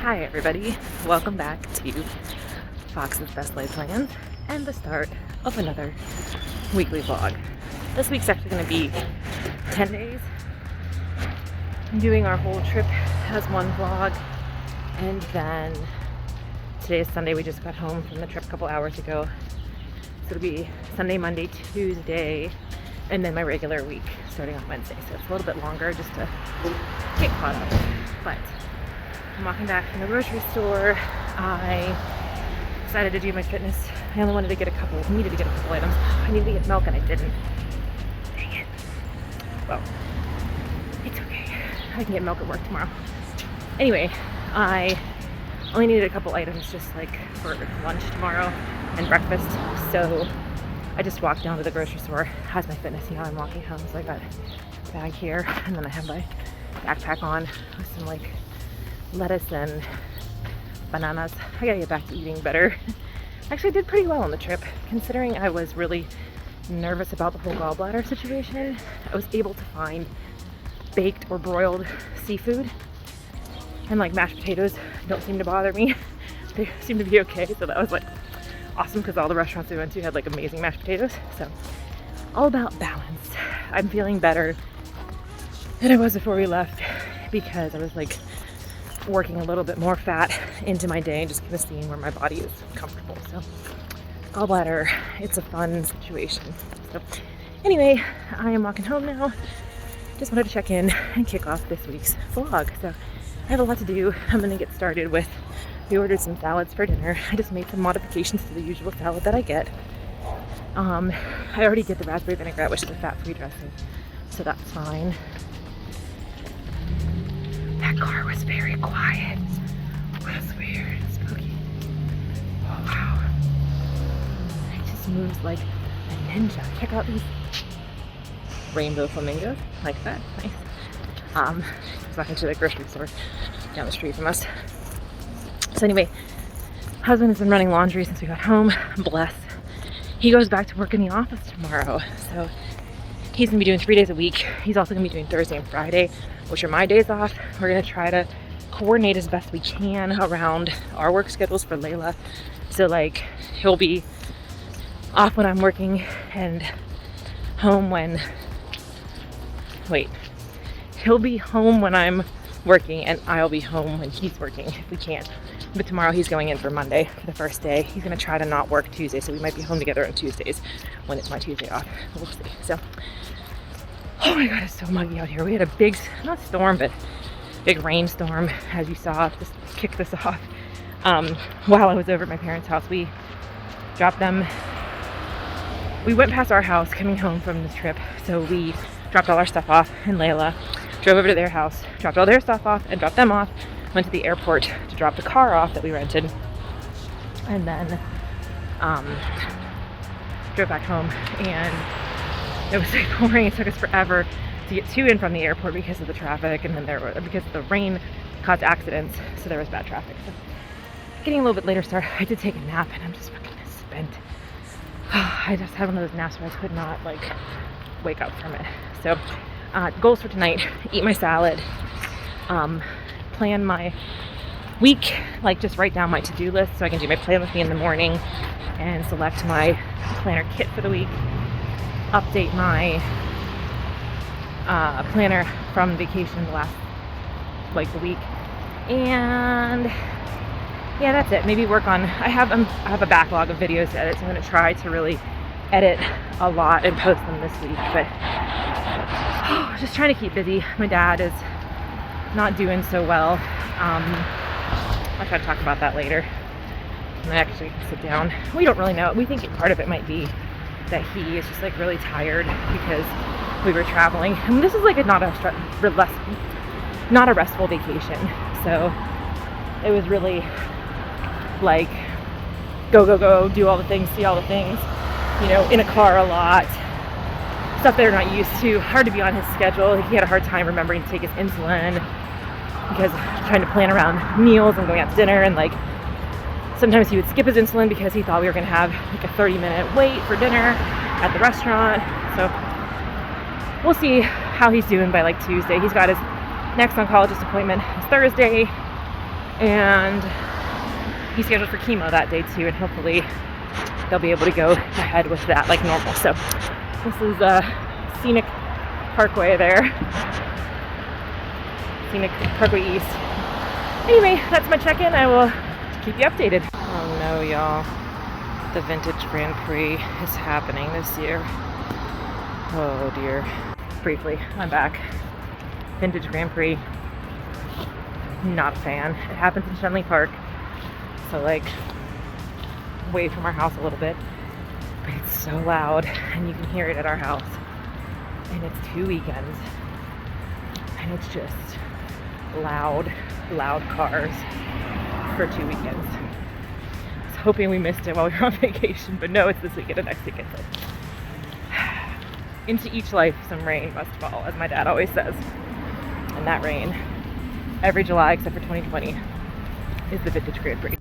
Hi everybody, welcome back to Fox's Best Life Plans and the start of another weekly vlog. This week's actually going to be 10 days. I'm doing our whole trip as one vlog, and then today is Sunday. We just got home from the trip a couple hours ago, so it'll be Sunday, Monday, Tuesday, and then my regular week starting on Wednesday. So it's a little bit longer just to get caught up, but I'm walking back from the grocery store. I decided to do my fitness. I only needed to get a couple items. I needed to get milk and I didn't. Dang it. Well, it's okay. I can get milk at work tomorrow. Anyway, I only needed a couple items just like for lunch tomorrow and breakfast. So I just walked down to the grocery store, has my fitness, and now I'm walking home. So I got a bag here, and then I have my backpack on with some like lettuce and bananas. I gotta get back to eating better. Actually, I did pretty well on the trip, considering I was really nervous about the whole gallbladder situation. I was able to find baked or broiled seafood, and like mashed potatoes don't seem to bother me. They seem to be okay, so that was like awesome because all the restaurants we went to had like amazing mashed potatoes. So all about balance. I'm feeling better than I was before we left because I was like working a little bit more fat into my day and just kind of seeing where my body is comfortable. So gallbladder, it's a fun situation. So anyway, I am walking home now. Just wanted to check in and kick off this week's vlog. So I have a lot to do. I'm gonna get started with, we ordered some salads for dinner. I just made some modifications to the usual salad that I get. I already did the raspberry vinaigrette, which is a fat-free dressing, so that's fine. That car was very quiet. It was weird, spooky. Oh wow. It just moves like a ninja. Check out these rainbow flamingos. Like that. Nice. I was walking to the grocery store down the street from us. So anyway, husband has been running laundry since we got home. Bless. He goes back to work in the office tomorrow. So he's gonna be doing 3 days a week. He's also gonna be doing Thursday and Friday, which are my days off. We're gonna try to coordinate as best we can around our work schedules for Layla. So like he'll be off when I'm working and home when, he'll be home when I'm working and I'll be home when he's working if we can. But tomorrow he's going in for Monday for the first day. He's gonna try to not work Tuesday, so we might be home together on Tuesdays when it's my Tuesday off. We'll see. So, oh my God, it's so muggy out here. We had a big, not storm, but big rainstorm, as you saw, just kick this off. While I was over at my parents' house, we dropped them. We went past our house coming home from this trip, so we dropped all our stuff off, and Layla drove over to their house, dropped all their stuff off, and dropped them off. Went to the airport to drop the car off that we rented, and then drove back home. And it was like pouring. It took us forever to get to and from the airport because of the traffic, and then because the rain caused accidents, so there was bad traffic. So getting a little bit later start. I did take a nap, and I'm just fucking spent. I just had one of those naps where I could not like wake up from it. So goals for tonight: eat my salad. Plan my week, like just write down my to-do list so I can do my plan with me in the morning and select my planner kit for the week, update my planner from vacation the last the week, and yeah, that's it. Maybe work on, I have a backlog of videos to edit, so I'm going to try to really edit a lot and post them this week, but just trying to keep busy. My dad is not doing so well. I'll try to talk about that later. And I actually sit down. We don't really know. We think part of it might be that he is just like really tired because we were traveling. And this is like not a restful vacation. So it was really like go, do all the things, see all the things, in a car a lot. Stuff they're not used to. Hard to be on his schedule. He had a hard time remembering to take his insulin because trying to plan around meals and going out to dinner, and like sometimes he would skip his insulin because he thought we were going to have like a 30-minute wait for dinner at the restaurant. So we'll see how he's doing by like Tuesday. He's got his next oncologist appointment is Thursday, and he's scheduled for chemo that day too, and hopefully they'll be able to go ahead with that like normal. So this is a scenic parkway there, scenic parkway east. Anyway, that's my check-in. I will keep you updated. Oh no, y'all, the Vintage Grand Prix is happening this year. Oh dear. Briefly, I'm back. Vintage Grand Prix, not a fan. It happens in Shenley Park, so like away from our house a little bit, but it's so loud and you can hear it at our house, and it's 2 weekends and it's just loud cars for 2 weekends. I was hoping we missed it while we were on vacation, but no, it's this weekend and next weekend. So into each life some rain must fall, as my dad always says. And that rain, every July except for 2020, is the Vintage Grand Prix.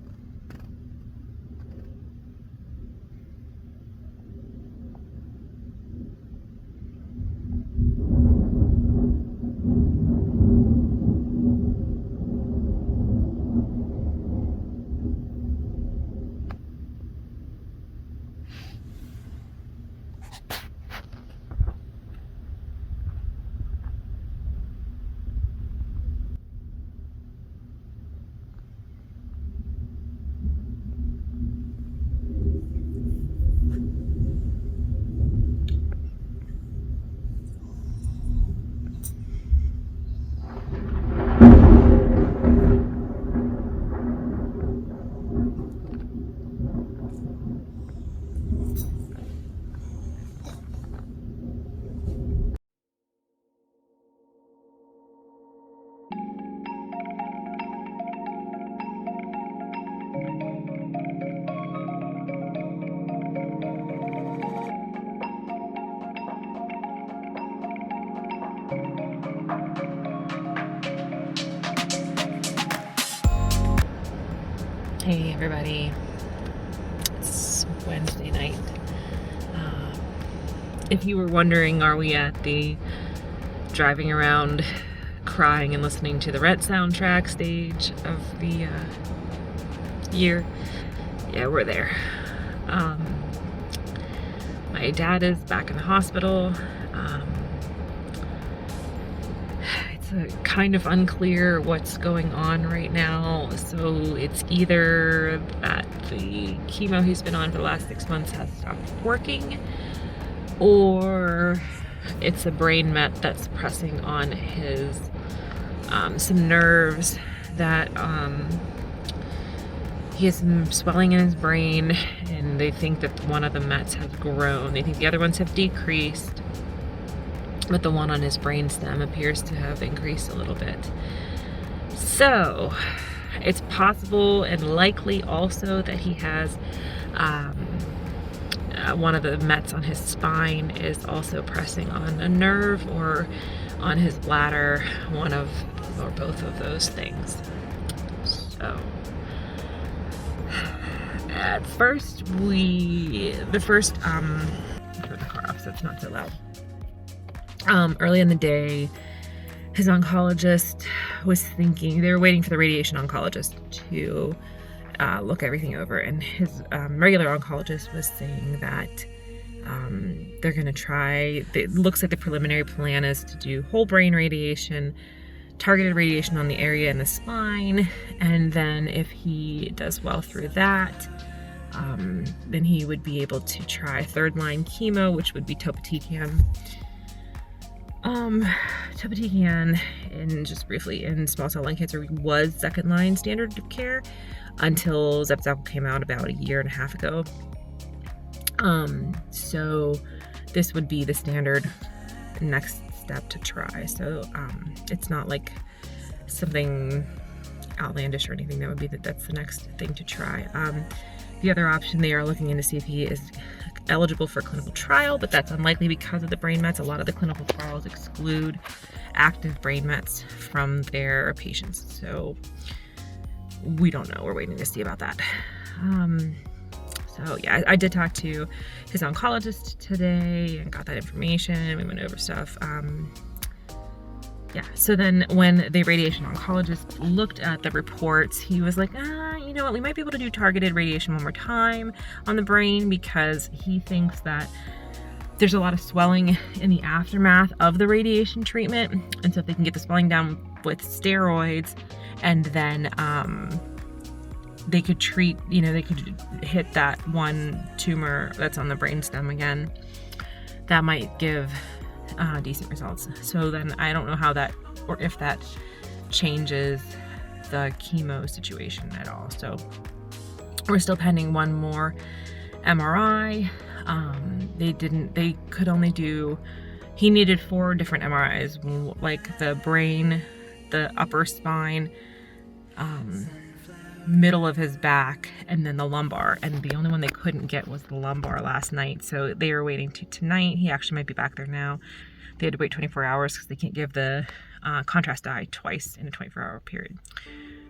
Hey everybody, it's Wednesday night. If you were wondering, are we at the driving around crying and listening to the Rent soundtrack stage of the year? Yeah, we're there. My dad is back in the hospital. It's kind of unclear what's going on right now. So it's either that the chemo he's been on for the last 6 months has stopped working, or it's a brain met that's pressing on his some nerves that he has some swelling in his brain, and they think that one of the mets has grown. They think the other ones have decreased, but the one on his brainstem appears to have increased a little bit. So it's possible and likely also that he has one of the mets on his spine is also pressing on a nerve or on his bladder, one of or both of those things. So at first turn the car off so it's not so loud. Early in the day, his oncologist was thinking, they were waiting for the radiation oncologist to look everything over, and his regular oncologist was saying that they're going to try, it looks like the preliminary plan is to do whole brain radiation, targeted radiation on the area in the spine, and then if he does well through that, then he would be able to try third-line chemo, which would be topotecan. Topotecan, and just briefly, in small cell lung cancer was second-line standard of care until Zepzelca came out about 1.5 years ago. So this would be the standard next step to try. So it's not like something outlandish or anything. That would be that's the next thing to try. The other option, they are looking in to see if he is eligible for a clinical trial, but that's unlikely because of the brain mets. A lot of the clinical trials exclude active brain mets from their patients, so we don't know. We're waiting to see about that. So yeah, I did talk to his oncologist today and got that information. We went over stuff. Yeah, so then when the radiation oncologist looked at the reports, he was like, you know what, we might be able to do targeted radiation one more time on the brain, because he thinks that there's a lot of swelling in the aftermath of the radiation treatment. And so if they can get the swelling down with steroids, and then they could treat, they could hit that one tumor that's on the brainstem again, that might give decent results. So then I don't know how that, or if that changes the chemo situation at all. So we're still pending one more MRI. They could only do, he needed 4 different MRIs, like the brain, the upper spine, middle of his back, and then the lumbar. And the only one they couldn't get was the lumbar last night. So they were waiting to tonight. He actually might be back there now. They had to wait 24 hours because they can't give the contrast dye twice in a 24-hour period.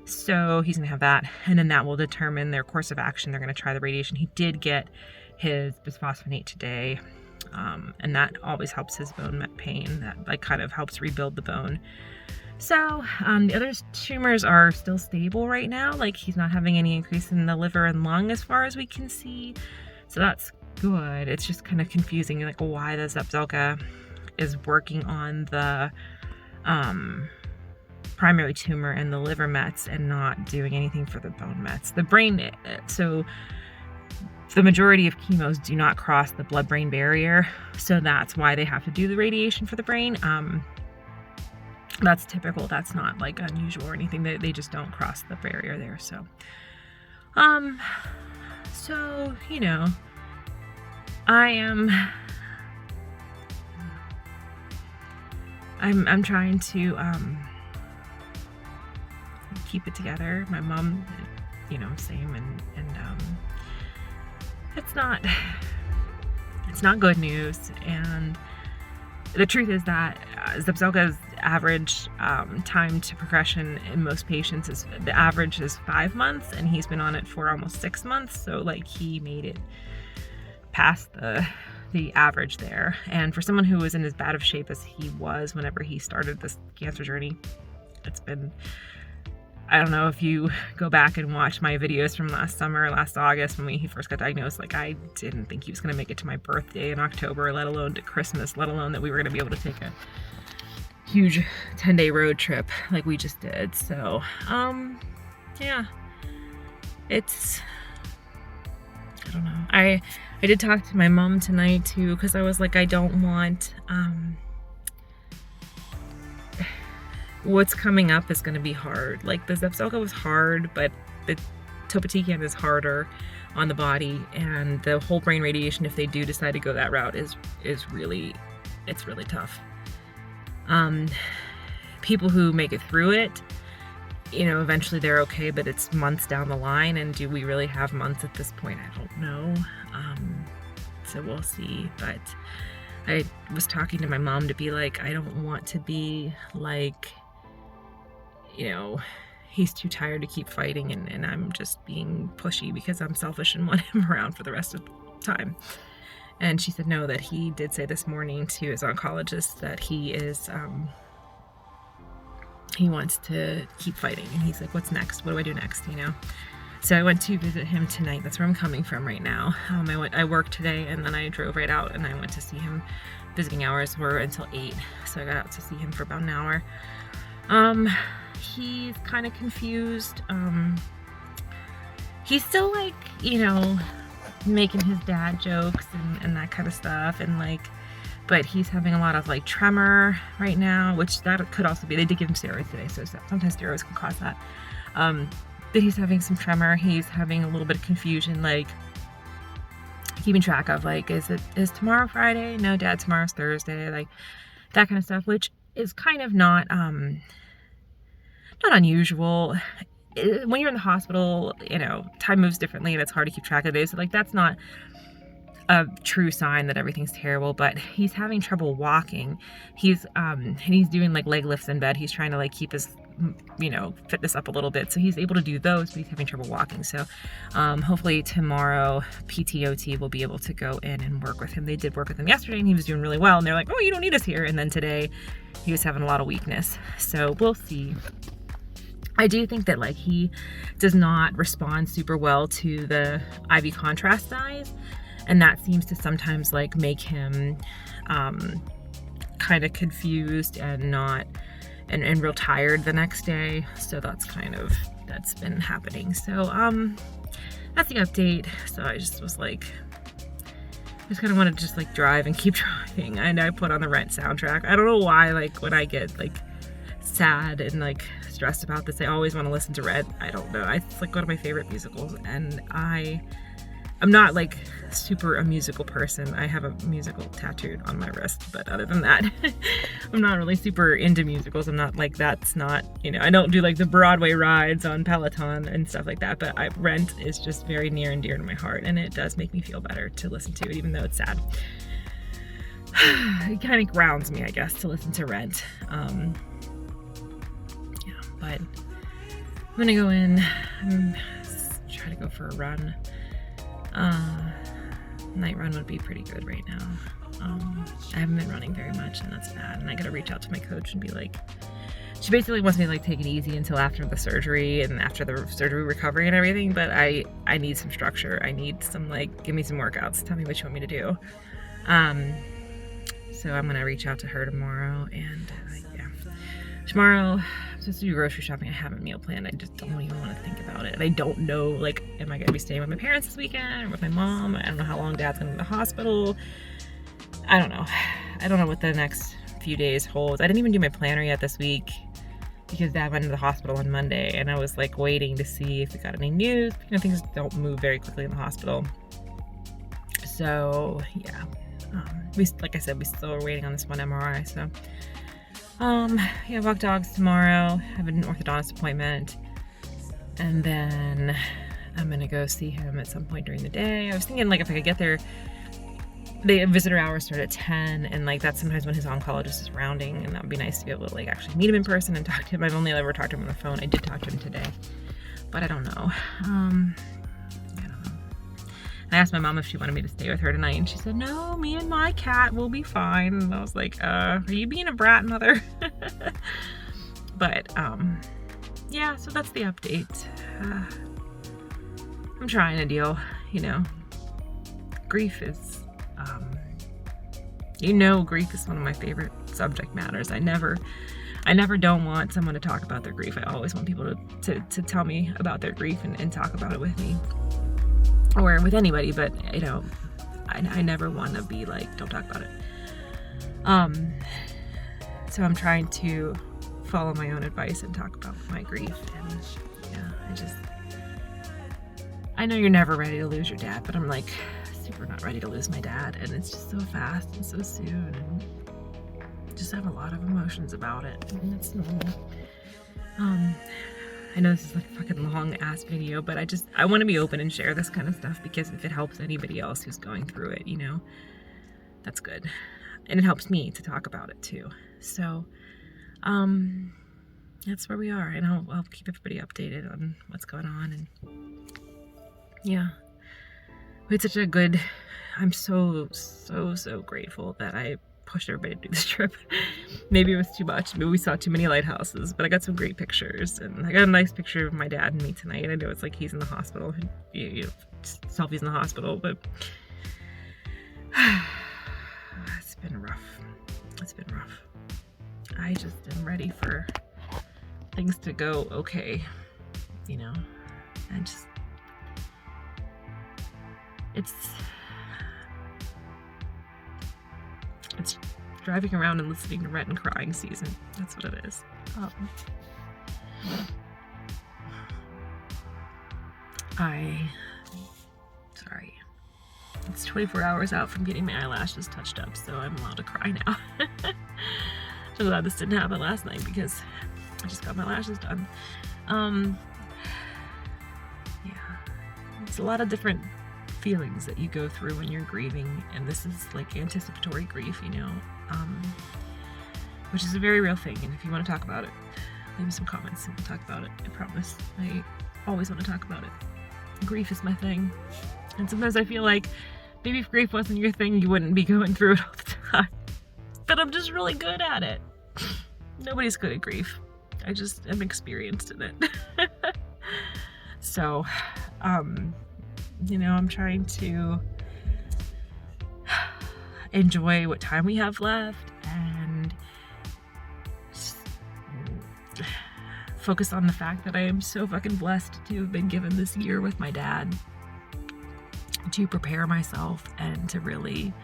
So he's going to have that, and then that will determine their course of action. They're going to try the radiation. He did get his bisphosphonate today, and that always helps his bone met pain. That kind of helps rebuild the bone. So the other tumors are still stable right now. He's not having any increase in the liver and lung as far as we can see. So that's good. It's just kind of confusing, why the Zepzelca is working on the primary tumor and the liver mets and not doing anything for the bone mets. The brain, so the majority of chemos do not cross the blood-brain barrier. So that's why they have to do the radiation for the brain. That's typical. That's not unusual or anything. They just don't cross the barrier there. So, I'm trying to keep it together. My mom, same, and it's not good news. And the truth is that Zepzelca's average time to progression in most patients is, the average is 5 months, and he's been on it for almost 6 months. So he made it past the average there. And for someone who was in as bad of shape as he was whenever he started this cancer journey, it's been, I don't know if you go back and watch my videos from last summer, last August, when he first got diagnosed, I didn't think he was going to make it to my birthday in October, let alone to Christmas, let alone that we were going to be able to take a huge 10-day road trip like we just did. So, yeah, it's, I don't know. I did talk to my mom tonight too, because I was like, I don't want, what's coming up is going to be hard. The Zepzelca was hard, but the topotecan is harder on the body, and the whole brain radiation, if they do decide to go that route, is really, it's really tough. People who make it through it, eventually they're okay, but it's months down the line. And do we really have months at this point? I don't know. So we'll see. But I was talking to my mom to be like, I don't want to be he's too tired to keep fighting, and I'm just being pushy because I'm selfish and want him around for the rest of the time. And she said no, that he did say this morning to his oncologist that he is, he wants to keep fighting. And he's like, what's next? What do I do next? So I went to visit him tonight. That's where I'm coming from right now. I worked today, and then I drove right out, and I went to see him. Visiting hours were until 8, so I got out to see him for about an hour. He's kind of confused. He's still making his dad jokes and that kind of stuff, and but he's having a lot of tremor right now, which that could also be, they did give him steroids today, so sometimes steroids can cause that. But he's having some tremor. He's having a little bit of confusion, keeping track of is tomorrow Friday? No, Dad, tomorrow's Thursday, that kind of stuff, which is kind of not unusual. When you're in the hospital, time moves differently, and it's hard to keep track of days. So that's not a true sign that everything's terrible, but he's having trouble walking. He's doing leg lifts in bed. He's trying to keep his fitness up a little bit. So he's able to do those, but he's having trouble walking. So hopefully tomorrow PTOT will be able to go in and work with him. They did work with him yesterday and he was doing really well. And they're like, oh, you don't need us here. And then today he was having a lot of weakness. So we'll see. I do think that like he does not respond super well to the IV contrast dyes. And that seems to sometimes like make him kind of confused and not and real tired the next day. So that's been happening. So that's the update. So I just was like, I just kind of want to just like drive and keep driving. And I put on the Rent soundtrack. I don't know why, like when I get like sad and like stressed about this, I always want to listen to Rent. I don't know. It's like one of my favorite musicals, and I'm not like super a musical person. I have a musical tattooed on my wrist, but other than that, I'm not really super into musicals. I'm not like, that's not, I don't do like the Broadway rides on Peloton and stuff like that, but Rent is just very near and dear to my heart, and it does make me feel better to listen to it, even though it's sad. It kind of grounds me, I guess, to listen to Rent. But I'm gonna go in and try to go for a run. Night run would be pretty good right now. I haven't been running very much, and that's bad. And I gotta reach out to my coach and be like, she basically wants me to like take it easy until after the surgery and after the surgery recovery and everything. But I need some structure. I need some like, give me some workouts. Tell me what you want me to do. So I'm gonna reach out to her tomorrow, and tomorrow I'm supposed to do grocery shopping. I haven't meal planned. I just don't even want to think about it. And I don't know, like, am I gonna be staying with my parents this weekend or with my mom? I don't know how long Dad's gonna be in the hospital. I don't know. I don't know what the next few days holds. I didn't even do my planner yet this week because Dad went to the hospital on Monday, and I was like waiting to see if we got any news. Things don't move very quickly in the hospital. So yeah, like I said, we still are waiting on this one MRI. So walk dogs tomorrow. I have an orthodontist appointment, and then I'm gonna go see him at some point during the day. I was thinking like if I could get there, the visitor hours start at 10, and like that's sometimes when his oncologist is rounding, and that would be nice to be able to like actually meet him in person and talk to him. I've only ever talked to him on the phone. I did talk to him today, but I don't know. I don't know. I asked my mom if she wanted me to stay with her tonight, and she said, no, me and my cat will be fine. And I was like, are you being a brat, mother? But, yeah, so that's the update. I'm trying to deal, grief is, grief is one of my favorite subject matters. I never don't want someone to talk about their grief. I always want people to tell me about their grief and talk about it with me. Or with anybody, but I never want to be like, don't talk about it. So I'm trying to follow my own advice and talk about my grief. And I know you're never ready to lose your dad, but I'm like super not ready to lose my dad, and it's just so fast and so soon, and just have a lot of emotions about it, and it's normal. I know this is like a fucking long ass video, but I want to be open and share this kind of stuff, because if it helps anybody else who's going through it, that's good. And it helps me to talk about it too. So, that's where we are, and I'll keep everybody updated on what's going on. And yeah, we had such a good, I'm so grateful that I pushed everybody to do this trip. Maybe it was too much. Maybe we saw too many lighthouses, but I got some great pictures, and I got a nice picture of my dad and me tonight. I know it's like he's in the hospital, selfies in the hospital, but it's been rough. I just am ready for things to go okay, and just, it's driving around and listening to Rent and crying season. That's what it is. Sorry. It's 24 hours out from getting my eyelashes touched up, so I'm allowed to cry now. I'm glad this didn't happen last night, because I just got my lashes done. Yeah. It's a lot of different feelings that you go through when you're grieving, and this is like anticipatory grief, which is a very real thing. And if you want to talk about it, leave me some comments and we'll talk about it. I promise. I always want to talk about it. Grief is my thing. And sometimes I feel like maybe if grief wasn't your thing, you wouldn't be going through it all the time. But I'm just really good at it. Nobody's good at grief. I just am experienced in it. So, you know, I'm trying to enjoy what time we have left and focus on the fact that I am so fucking blessed to have been given this year with my dad to prepare myself and to really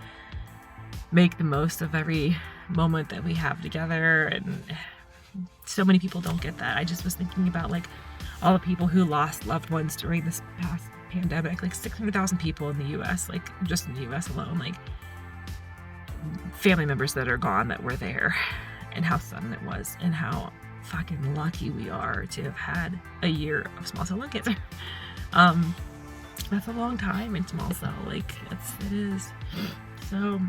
make the most of every moment that we have together. And so many people don't get that. I just was thinking about like all the people who lost loved ones during this past pandemic, like 600,000 people in the US, like just in the US alone, like family members that are gone that were there, and how sudden it was, and how fucking lucky we are to have had a year of small cell lung cancer. That's a long time in small cell, like it is. So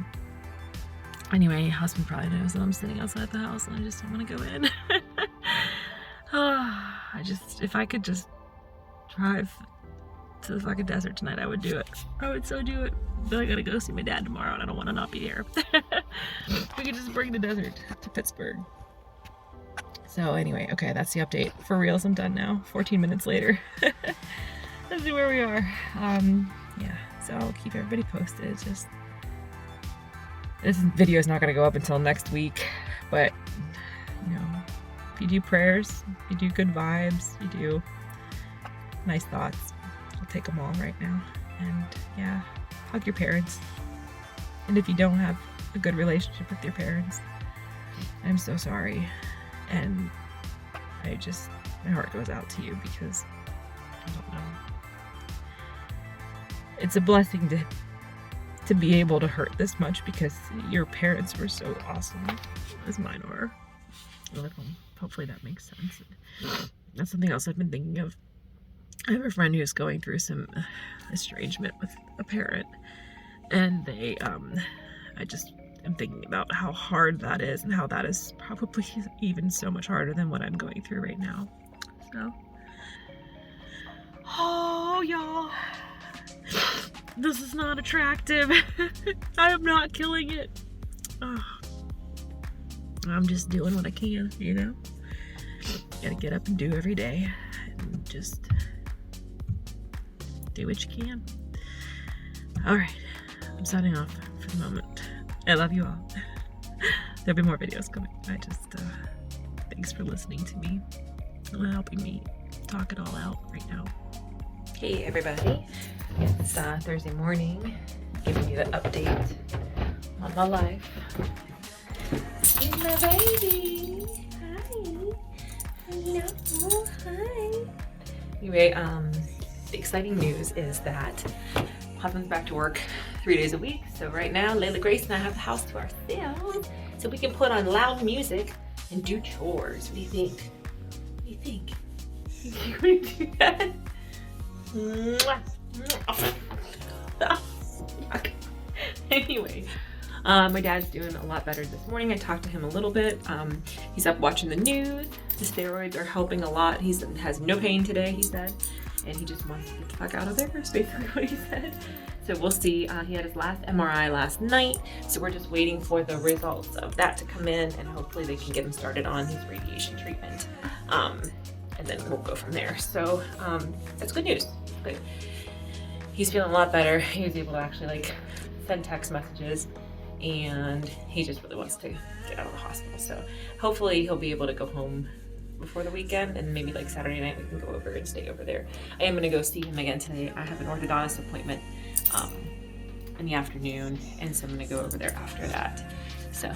anyway, husband probably knows that I'm sitting outside the house and I just don't want to go in. If I could just drive to the fucking desert tonight, I would do it. I would so do it. But I gotta go see my dad tomorrow and I don't want to not be here. We could just bring the desert to Pittsburgh. So anyway, okay, that's the update. For reals, I'm done now. 14 minutes later. Let's see where we are. Yeah, so I'll keep everybody posted. Just this video is not gonna go up until next week, but you know, if you do prayers, you do good vibes, you do nice thoughts, I'll take them all right now. And yeah, hug your parents. And if you don't have a good relationship with your parents, I'm so sorry. And my heart goes out to you because I don't know. It's a blessing to be able to hurt this much because your parents were so awesome as mine were. Hopefully that makes sense. That's something else I've been thinking of. I have a friend who's going through some estrangement with a parent, and they, I just am thinking about how hard that is and how that is probably even so much harder than what I'm going through right now. So, oh, y'all, this is not attractive. I am not killing it. Oh. I'm just doing what I can, you know? Gotta get up and do every day and just do what you can. Alright, I'm signing off for the moment. I love you all. There'll be more videos coming. Thanks for listening to me and helping me talk it all out right now. Hey everybody, it's Thursday morning, giving you the update on my life. Here's my baby. Hi. Hello. Hi. Anyway, the exciting news is that husband's back to work 3 days a week. So right now, Layla Grace and I have the house to ourselves, so we can put on loud music and do chores. What do you think? What do you think? You want to do that? Anyway. My dad's doing a lot better this morning. I talked to him a little bit. He's up watching the news. The steroids are helping a lot. He has no pain today, he said, and he just wants to get the fuck out of there, is basically what he said. So we'll see. He had his last MRI last night, so we're just waiting for the results of that to come in, and hopefully they can get him started on his radiation treatment, and then we'll go from there. So that's good news. But he's feeling a lot better. He was able to actually send text messages, and he just really wants to get out of the hospital. So hopefully he'll be able to go home before the weekend, and maybe Saturday night we can go over and stay over there. I am going to go see him again today. I have an orthodontist appointment in the afternoon, and so I'm going to go over there after that. So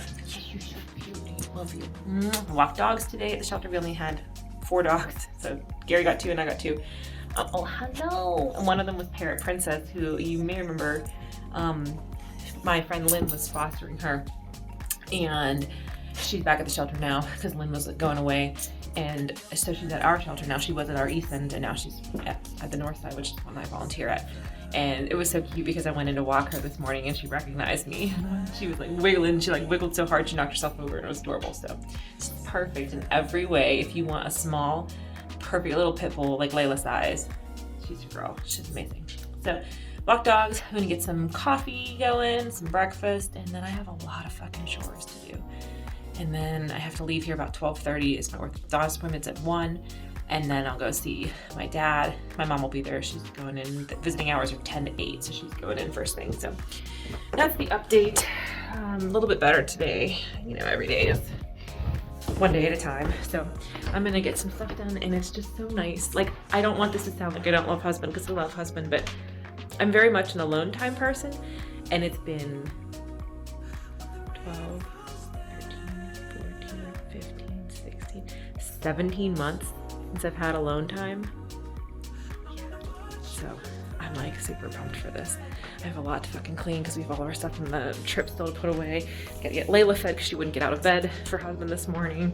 you're so cute. Love you. I walked dogs today at the shelter. We only had 4 dogs, so Gary got 2 and I got 2. Oh, hello. And one of them was Parrot Princess, who you may remember, my friend Lynn was fostering her, and she's back at the shelter now because Lynn was going away. And so she's at our shelter now. She was at our east end, and now she's at the north side, which is the one I volunteer at. And it was so cute because I went in to walk her this morning and she recognized me. She was like wiggling. She like wiggled so hard she knocked herself over, and it was adorable. So she's perfect in every way. If you want a small, perfect little pit bull like Layla size, she's your girl. She's amazing. So walk dogs. I'm gonna get some coffee going, some breakfast, and then I have a lot of fucking chores to do. And then I have to leave here about 12:30. It's my orthodontist appointment's at 1. And then I'll go see my dad. My mom will be there. She's going in. The visiting hours are 10 to 8, so she's going in first thing. So that's the update. A little bit better today. You know, every day is one day at a time. So I'm gonna get some stuff done, and it's just so nice. Like, I don't want this to sound like I don't love husband, because I love husband, but I'm very much an alone time person, and it's been 12, 13, 14, 15, 16, 17 months since I've had alone time. So I'm like super pumped for this. I have a lot to fucking clean because we have all of our stuff in the trip still to put away. Gotta get Layla fed because she wouldn't get out of bed for husband this morning.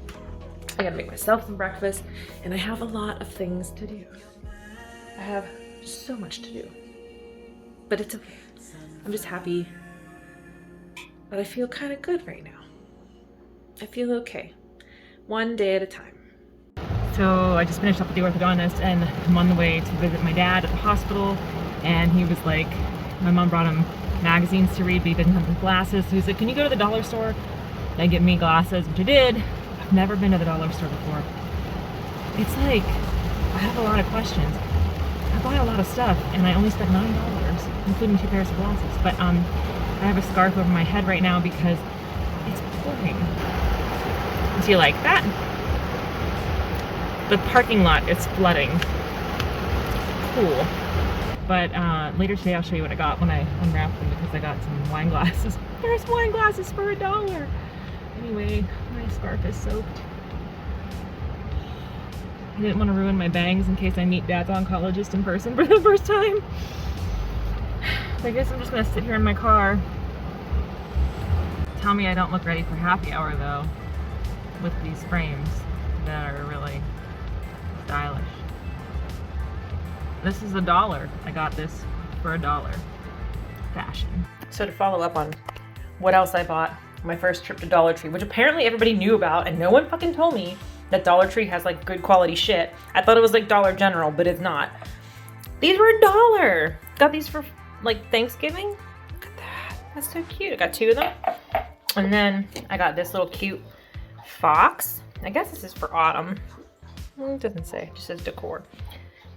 I gotta make myself some breakfast, and I have a lot of things to do. I have so much to do, but it's okay. I'm just happy that I feel kind of good right now. I feel okay, one day at a time. So I just finished up with the orthodontist, and I'm on the way to visit my dad at the hospital, and he was like, my mom brought him magazines to read, but he didn't have his glasses, so he's like, can you go to the dollar store and get me glasses, which I did. I've never been to the dollar store before. It's like, I have a lot of questions. I buy a lot of stuff, and I only spent $9, including 2 pairs of glasses, but I have a scarf over my head right now because it's pouring. Do you like that? The parking lot is flooding. Cool. But later today I'll show you what I got when I unwrapped them, because I got some wine glasses. There's wine glasses for $1. Anyway, my scarf is soaked. I didn't want to ruin my bangs in case I meet Dad's oncologist in person for the first time. So I guess I'm just gonna sit here in my car. Tell me I don't look ready for happy hour though, with these frames that are really stylish. This is $1. I got this for $1. Fashion. So to follow up on what else I bought my first trip to Dollar Tree, which apparently everybody knew about, and no one fucking told me that Dollar Tree has like good quality shit. I thought it was like Dollar General, but it's not. These were $1. Got these for like Thanksgiving. Look at that. That's so cute. I got 2 of them. And then I got this little cute fox. I guess this is for autumn. It doesn't say, it just says decor.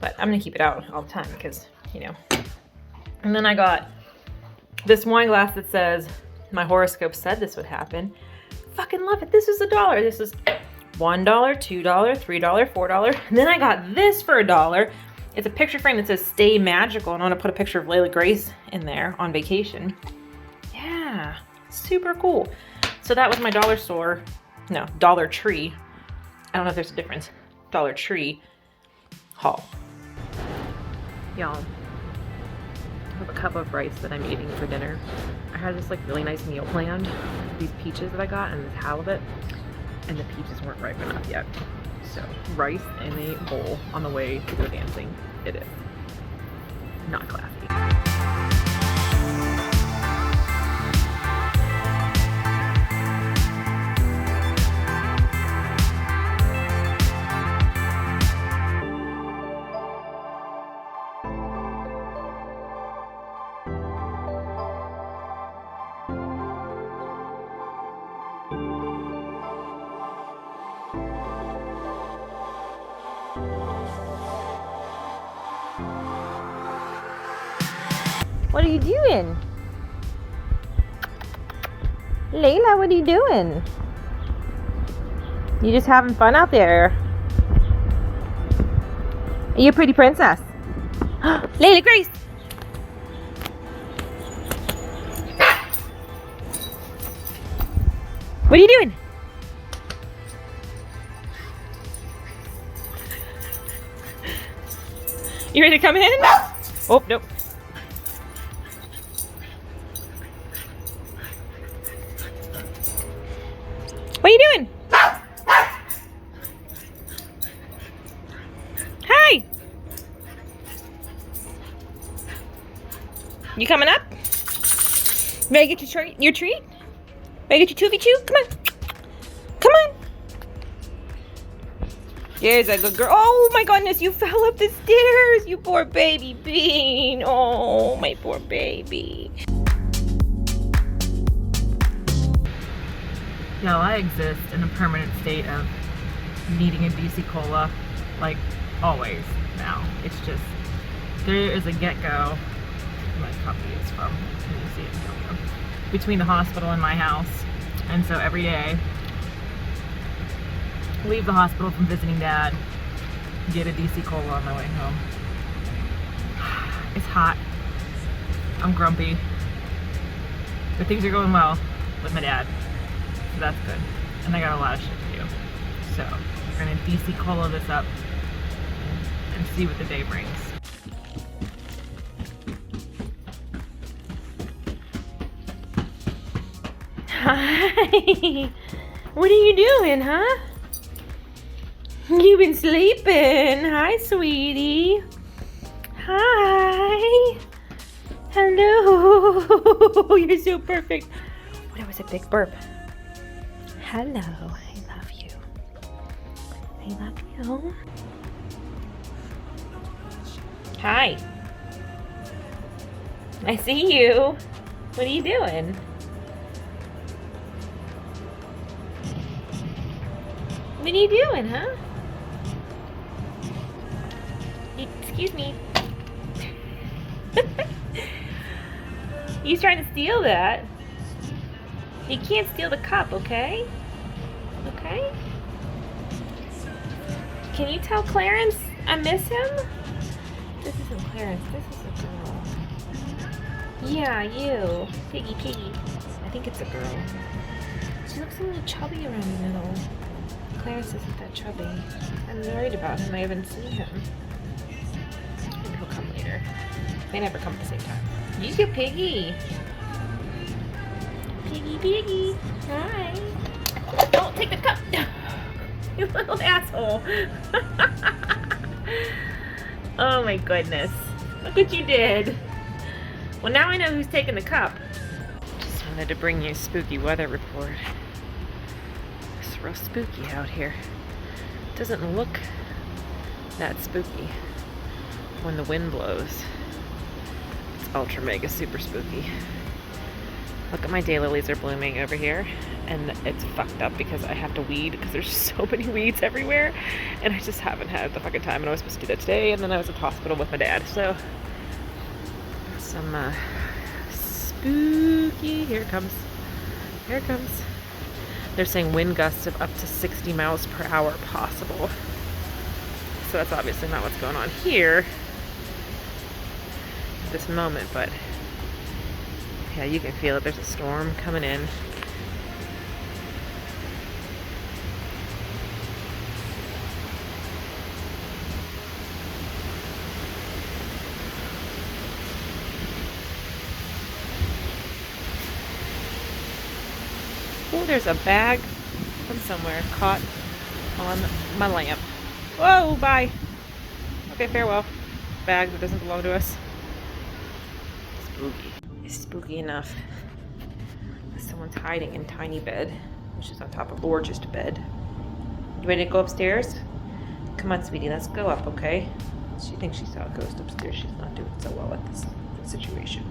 But I'm gonna keep it out all the time because, you know. And then I got this wine glass that says, my horoscope said this would happen. Fucking love it. This is $1. This is $1, $2, $3, $4. And then I got this for $1. It's a picture frame that says stay magical, and I want to put a picture of Layla Grace in there on vacation. Yeah, super cool. So that was my Dollar Tree. I don't know if there's a difference. Dollar Tree haul. Y'all, I have a cup of rice that I'm eating for dinner. I had this like really nice meal planned. These peaches that I got and this halibut, and the peaches weren't ripe enough yet. So rice in a bowl on the way to go dancing. It is not classy. What are you doing? Layla, what are you doing? You just having fun out there? Are you a pretty princess? Layla Grace! What are you doing? You ready to come in? Oh, nope. What are you doing? You coming up? Ready to get your treat? Ready to get your 2v2? Come on. Come on. There's a good girl. Oh my goodness, you fell up the stairs. You poor baby bean. Oh, my poor baby. Now I exist in a permanent state of needing a DC Cola, like always now. It's just, there is a get-go. My puppy is from, can you see it? Between the hospital and my house. And so every day, leave the hospital from visiting Dad, get a DC Cola on my way home. It's hot. I'm grumpy. But things are going well with my dad. So that's good. And I got a lot of shit to do. So we're gonna DC Cola this up and see what the day brings. Hi. What are you doing, huh? You've been sleeping. Hi, sweetie. Hi. Hello. You're so perfect. Oh, that was a big burp. Hello. I love you. I love you. Hi. I see you. What are you doing? What are you doing, huh? Excuse me. He's trying to steal that. You can't steal the cup, okay? Okay? Can you tell Clarence I miss him? This isn't Clarence, this is a girl. Yeah, you. Piggy, piggy. I think it's a girl. She looks a little chubby around the middle. Clarence isn't that chubby. I'm worried about him. I haven't seen him. Maybe he'll come later. They never come at the same time. You go, Piggy. Piggy, Piggy. Hi. Don't take the cup. You little asshole. Oh my goodness. Look what you did. Well, now I know who's taking the cup. Just wanted to bring you a spooky weather report. It's real spooky out here. Doesn't look that spooky when the wind blows. It's ultra mega super spooky. Look at my daylilies are blooming over here, and it's fucked up because I have to weed because there's so many weeds everywhere, and I just haven't had the fucking time, and I was supposed to do that today, and then I was at the hospital with my dad, so some spooky. Here it comes. Here it comes. They're saying wind gusts of up to 60 miles per hour possible. So that's obviously not what's going on here at this moment, but yeah, you can feel it. There's a storm coming in. Oh, there's a bag from somewhere caught on my lamp. Whoa, bye. Okay, farewell. Bag that doesn't belong to us. Spooky. It's spooky enough. Someone's hiding in tiny bed, which is on top of gorgeous bed. You ready to go upstairs? Come on, sweetie, let's go up, okay? She thinks she saw a ghost upstairs. She's not doing so well at this situation.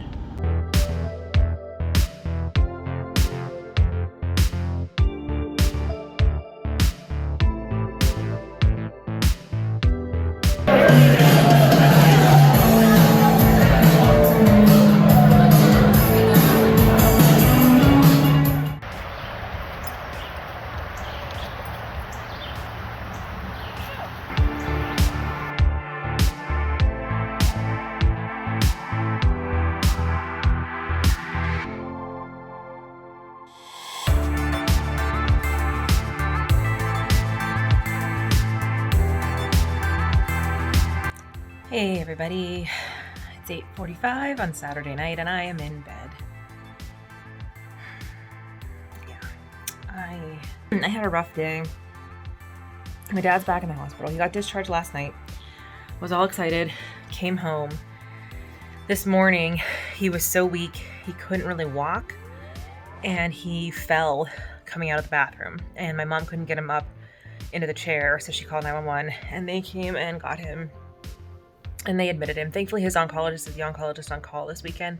Hey everybody, it's 8:45 on Saturday night and I am in bed. Yeah, I had a rough day. My dad's back in the hospital. He got discharged last night. Was all excited, came home. This morning, he was so weak, he couldn't really walk, and he fell coming out of the bathroom. And my mom couldn't get him up into the chair, so she called 911, and they came and got him, and they admitted him. Thankfully, his oncologist is the oncologist on call this weekend,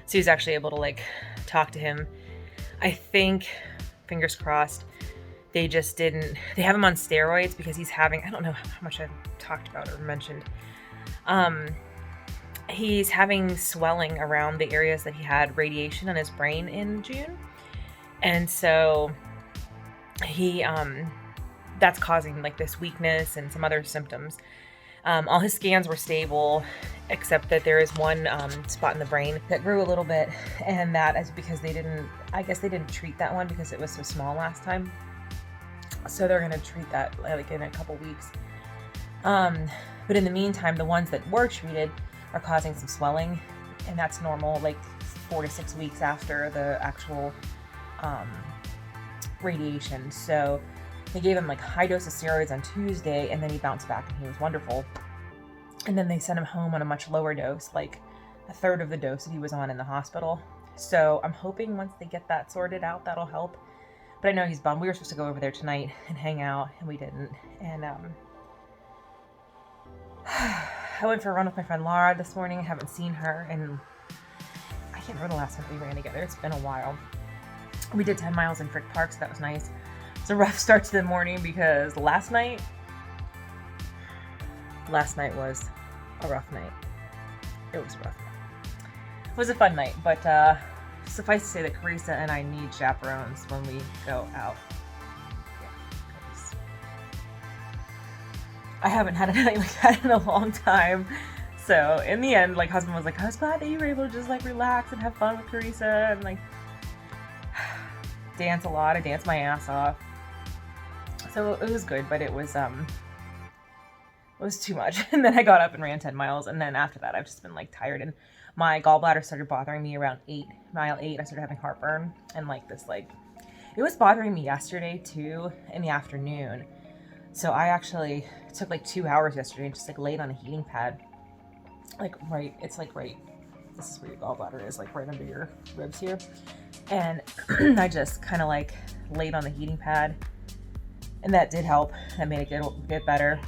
so he was actually able to, like, talk to him. I think, fingers crossed, they just didn't... They have him on steroids because he's having... I don't know how much I've talked about or mentioned. He's having swelling around the areas that he had radiation on his brain in June. And so he, that's causing like this weakness and some other symptoms. All his scans were stable, except that there is one spot in the brain that grew a little bit. And that is because they didn't treat that one because it was so small last time. So they're going to treat that like in a couple weeks. But in the meantime, the ones that were treated are causing some swelling, and that's normal, like 4 to 6 weeks after the actual radiation. So they gave him like high dose of steroids on Tuesday, and then he bounced back and he was wonderful. And then they sent him home on a much lower dose, like a third of the dose that he was on in the hospital. So I'm hoping once they get that sorted out, that'll help. But I know he's bummed. We were supposed to go over there tonight and hang out, and we didn't. And I went for a run with my friend Laura this morning. I haven't seen her, and I can't remember the last time we ran together. It's been a while. We did 10 miles in Frick Park, so that was nice. It's a rough start to the morning because last night was a rough night. It was rough. It was a fun night, but suffice to say that Carissa and I need chaperones when we go out. I haven't had a night like that in a long time. So in the end, like, husband was like, I was glad that you were able to just like relax and have fun with Carissa and like dance a lot. I danced my ass off. So it was good, but it was too much. And then I got up and ran 10 miles. And then after that, I've just been like tired, and my gallbladder started bothering me around mile 8. I started having heartburn, and like this, like, it was bothering me yesterday too in the afternoon. So I actually took like 2 hours yesterday and just like laid on a heating pad. Like it's like right, this is where your gallbladder is, like right under your ribs here. And I just kind of like laid on the heating pad, and that did help. That made it get better.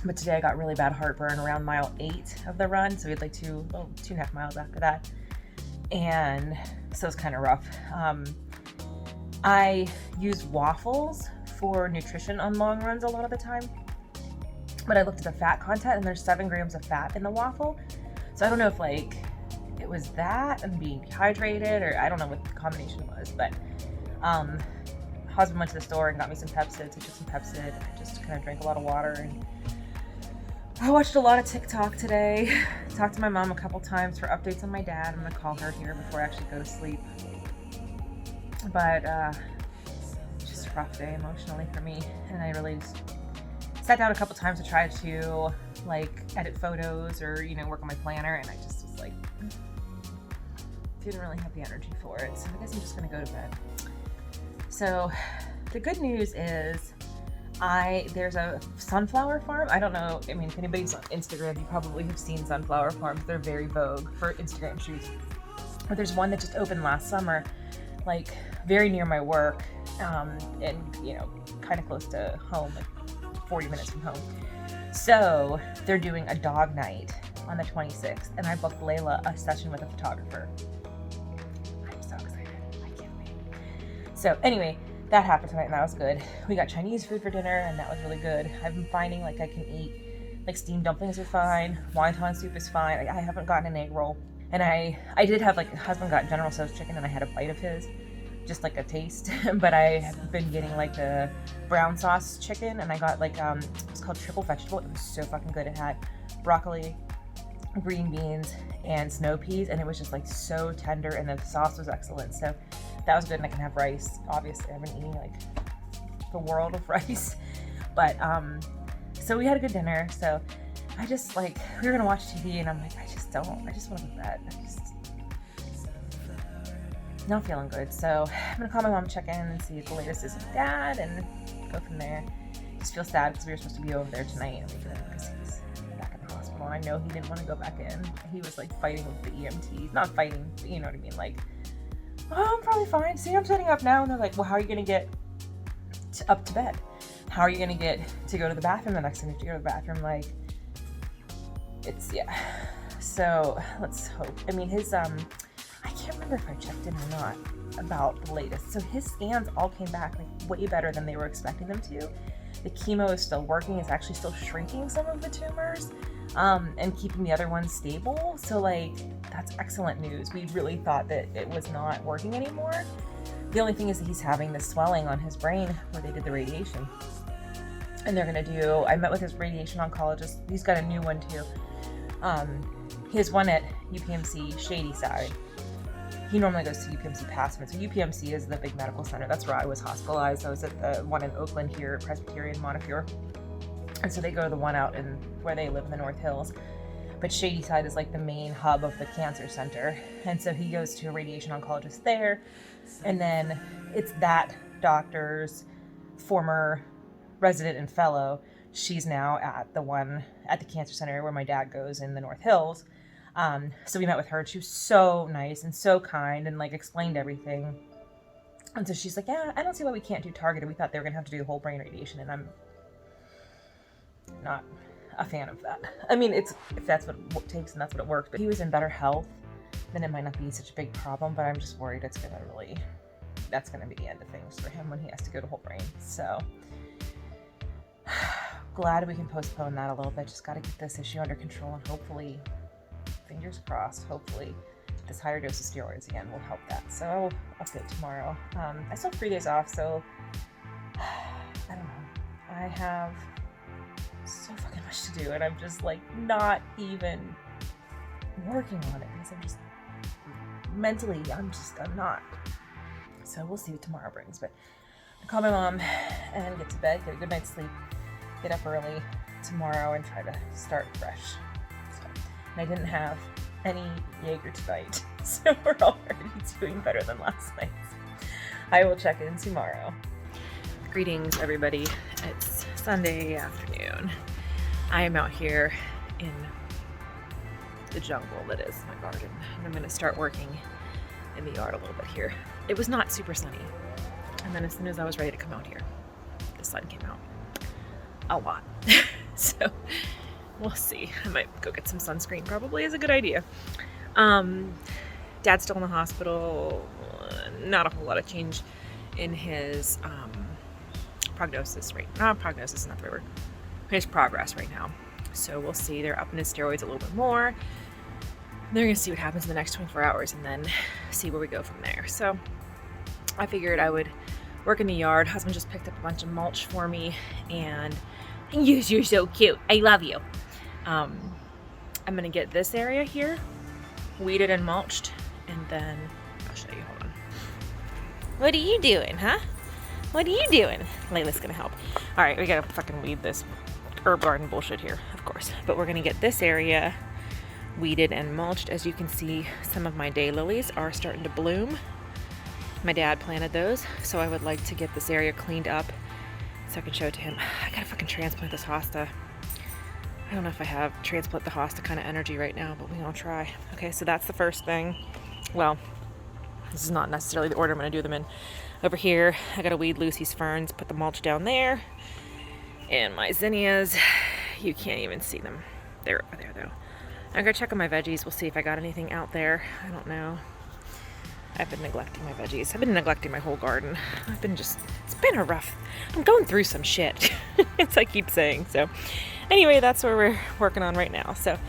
But today I got really bad heartburn around mile 8 of the run. So we had like 2.5 miles after that. And so it's kind of rough. I use waffles for nutrition on long runs a lot of the time, but I looked at the fat content, and there's 7 grams of fat in the waffle. So I don't know if like it was that and being dehydrated, or I don't know what the combination was, but husband went to the store and got me some Pepsid. So I took some Pepsid. I just kind of drank a lot of water, and I watched a lot of TikTok today. Talked to my mom a couple times for updates on my dad. I'm gonna call her here before I actually go to sleep. But just a rough day emotionally for me, and I really just sat down a couple times to try to like edit photos or, you know, work on my planner, and I just was like, didn't really have the energy for it. So I guess I'm just gonna go to bed. So the good news is there's a sunflower farm. I don't know, I mean, if anybody's on Instagram, you probably have seen sunflower farms. They're very vogue for Instagram shoots. But there's one that just opened last summer, like very near my work, and, you know, kind of close to home, like 40 minutes from home. So they're doing a dog night on the 26th, and I booked Layla a session with a photographer. I'm so excited. I can't wait. So anyway, that happened tonight, and that was good. We got Chinese food for dinner, and that was really good. I've been finding like I can eat, like steamed dumplings are fine, wonton soup is fine. I haven't gotten an egg roll. And I did have, like, husband got General Tso's chicken, and I had a bite of his, just like a taste. But I have been getting like the brown sauce chicken, and I got like, it's called triple vegetable. It was so fucking good. It had broccoli, green beans, and snow peas, and it was just like so tender, and the sauce was excellent. So that was good, and I can have rice. Obviously, I've been eating like the world of rice. But so we had a good dinner. So I just, like, we were gonna watch TV, and I'm like, I just want to go to bed. Not feeling good. So I'm gonna call my mom, check in, and see what the latest is with Dad, and go from there. Just feel sad because we were supposed to be over there tonight, and we couldn't because he's back in the hospital. I know he didn't want to go back in. He was like fighting with the EMTs. Not fighting, but you know what I mean? Like, oh, I'm probably fine. See, I'm setting up now. And they're like, well, how are you going to get up to bed? How are you going to get to go to the bathroom the next time you have to go to the bathroom? Like, it's, yeah. So let's hope. I mean, his, I can't remember if I checked in or not about the latest. So his scans all came back like way better than they were expecting them to. The chemo is still working. It's actually still shrinking some of the tumors and keeping the other ones stable. So like, that's excellent news. We really thought that it was not working anymore. The only thing is that he's having this swelling on his brain where they did the radiation. And they're gonna do, I met with his radiation oncologist. He's got a new one too. His one at UPMC Shady Side. He normally goes to UPMC Passman. So UPMC is the big medical center. That's where I was hospitalized. I was at the one in Oakland here, Presbyterian Montefiore. And so they go to the one out in where they live in the North Hills. But Shady Side is like the main hub of the cancer center. And so he goes to a radiation oncologist there. And then it's that doctor's former resident and fellow. She's now at the one at the cancer center where my dad goes in the North Hills. So we met with her. She was so nice and so kind and like explained everything. And so she's like, yeah, I don't see why we can't do targeted. We thought they were gonna have to do whole brain radiation, and I'm not a fan of that. I mean, it's if that's what it takes and that's what it works. But he was in better health, then it might not be such a big problem. But I'm just worried that's gonna be the end of things for him when he has to go to whole brain. So glad we can postpone that a little bit. Just got to get this issue under control, and hopefully, fingers crossed, hopefully this higher dose of steroids again will help that. So I'll update tomorrow. I still have 3 days off, so I don't know. I have so fucking much to do, and I'm just like not even working on it because I'm just mentally, I'm not. So we'll see what tomorrow brings. But I'll call my mom and get to bed, get a good night's sleep, get up early tomorrow and try to start fresh. So, and I didn't have any Jaeger tonight, so we're already doing better than last night. I will check in tomorrow. Greetings, everybody. It's Sunday afternoon. I am out here in the jungle that is my garden, and I'm going to start working in the yard a little bit here. It was not super sunny, and then as soon as I was ready to come out here, the sun came out a lot. So we'll see. I might go get some sunscreen, probably is a good idea. Dad's still in the hospital. Not a whole lot of change in his prognosis right now. Prognosis is not the right word. His progress right now. So we'll see. They're upping his steroids a little bit more. They're going to see what happens in the next 24 hours and then see where we go from there. So I figured I would work in the yard. Husband just picked up a bunch of mulch for me, and you're so cute. I love you. I'm going to get this area here weeded and mulched, and then I'll show you. Hold on. What are you doing, huh? What are you doing? Layla's going to help. All right, we got to fucking weed this herb garden bullshit here, of course. But we're going to get this area weeded and mulched. As you can see, some of my daylilies are starting to bloom. My dad planted those, so I would like to get this area cleaned up so I can show it to him. I gotta fucking transplant this hosta. I don't know if I have transplant the hosta kind of energy right now, but we're gonna try. Okay, so that's the first thing. Well, this is not necessarily the order I'm gonna do them in. Over here, I gotta weed Lucy's ferns, put the mulch down there. And my zinnias, you can't even see them. They're over there though. I'm gonna check on my veggies. We'll see if I got anything out there. I don't know. I've been neglecting my veggies. I've been neglecting my whole garden. It's been a rough, I'm going through some shit. As I keep saying. So anyway, that's where we're working on right now. So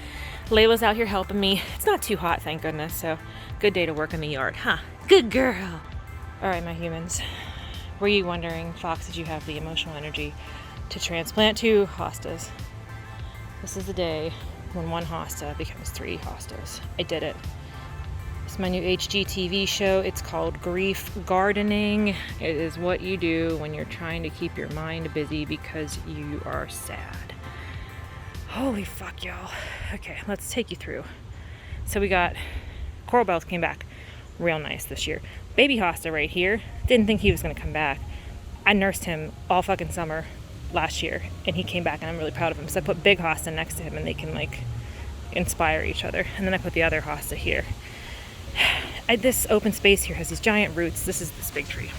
Layla's out here helping me. It's not too hot, thank goodness. So good day to work in the yard, huh? Good girl. All right, my humans. Were you wondering, Fox, did you have the emotional energy to transplant 2 hostas? This is the day when 1 hosta becomes 3 hostas. I did it. It's my new HGTV show. It's called Grief Gardening. It is what you do when you're trying to keep your mind busy because you are sad. Holy fuck, y'all. Okay, let's take you through. So we got Coral Bells came back real nice this year. Baby hosta right here. Didn't think he was gonna come back. I nursed him all fucking summer last year, and he came back, and I'm really proud of him. So I put big hosta next to him, and they can like inspire each other. And then I put the other hosta here. This open space here has these giant roots. This is this big tree.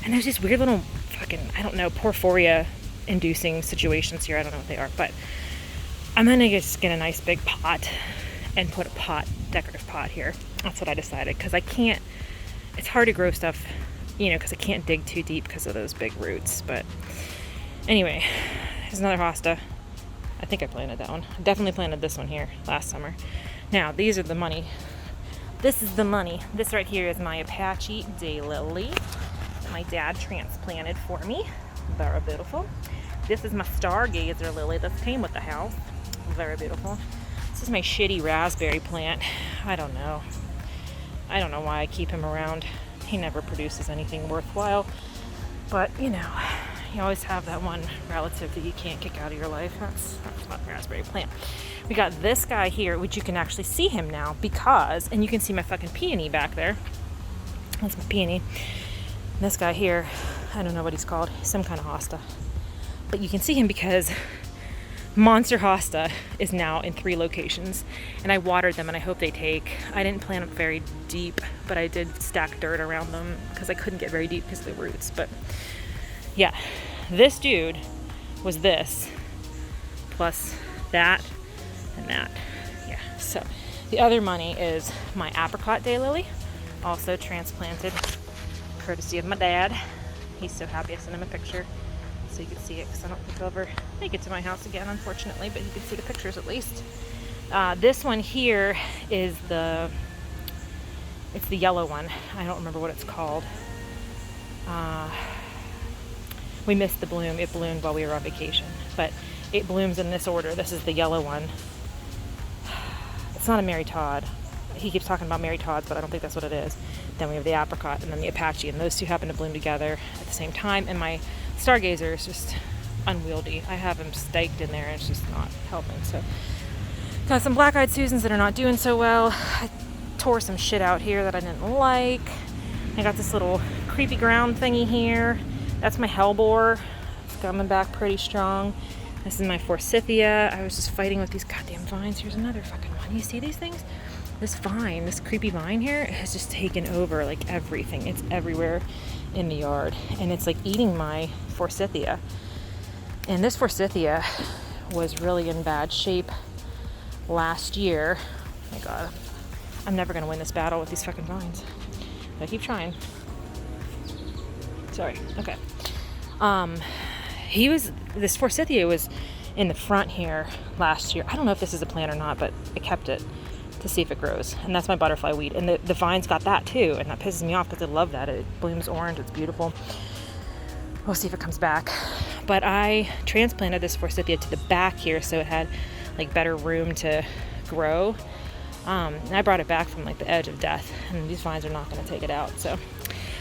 And there's these weird little fucking, I don't know, porphyria inducing situations here. I don't know what they are, but I'm gonna just get a nice big pot and put a decorative pot here. That's what I decided, because I can't, it's hard to grow stuff, you know, because I can't dig too deep because of those big roots. But anyway, here's another hosta. I think I planted that one. I definitely planted this one here last summer. Now, these are the money. This is the money. This right here is my Apache daylily that my dad transplanted for me. Very beautiful. This is my stargazer lily that came with the house. Very beautiful. This is my shitty raspberry plant. I don't know why I keep him around. He never produces anything worthwhile. But, you know, you always have that one relative that you can't kick out of your life. That's my raspberry plant. We got this guy here, which you can actually see him now because, and you can see my fucking peony back there. That's my peony. And this guy here, I don't know what he's called. Some kind of hosta. But you can see him because Monster Hosta is now in 3 locations, and I watered them, and I hope they take. I didn't plant them very deep, but I did stack dirt around them because I couldn't get very deep because of the roots. But yeah, this dude was this plus that and that. Yeah, so the other money is my apricot daylily, also transplanted courtesy of my dad. He's so happy I sent him a picture so you can see it, because I don't think I'll ever make it to my house again, unfortunately, but you can see the pictures at least. This one here is it's the yellow one. I don't remember what it's called. We missed the bloom. It bloomed while we were on vacation, but it blooms in this order. This is the yellow one. It's not a Mary Todd. He keeps talking about Mary Todds, but I don't think that's what it is. Then we have the apricot and then the Apache, and those two happen to bloom together at the same time. And my stargazer is just unwieldy. I have him staked in there and it's just not helping. So got some black-eyed Susans that are not doing so well. I tore some shit out here that I didn't like. I got this little creepy ground thingy here. That's my hellebore. It's coming back pretty strong. This is my forsythia. I was just fighting with these goddamn vines. Here's another fucking one. You see these things? This vine, this creepy vine here, has just taken over like everything. It's everywhere in the yard, and it's like eating my forsythia. And this forsythia was really in bad shape last year. Oh my God, I'm never gonna win this battle with these fucking vines. But I keep trying. Sorry. Okay. This forsythia was in the front here last year. I don't know if this is a plant or not, but I kept it to see if it grows. And that's my butterfly weed. And the vines got that too. And that pisses me off because I love that. It blooms orange. It's beautiful. We'll see if it comes back. But I transplanted this forsythia to the back here so it had like better room to grow. And I brought it back from like the edge of death. And these vines are not going to take it out. So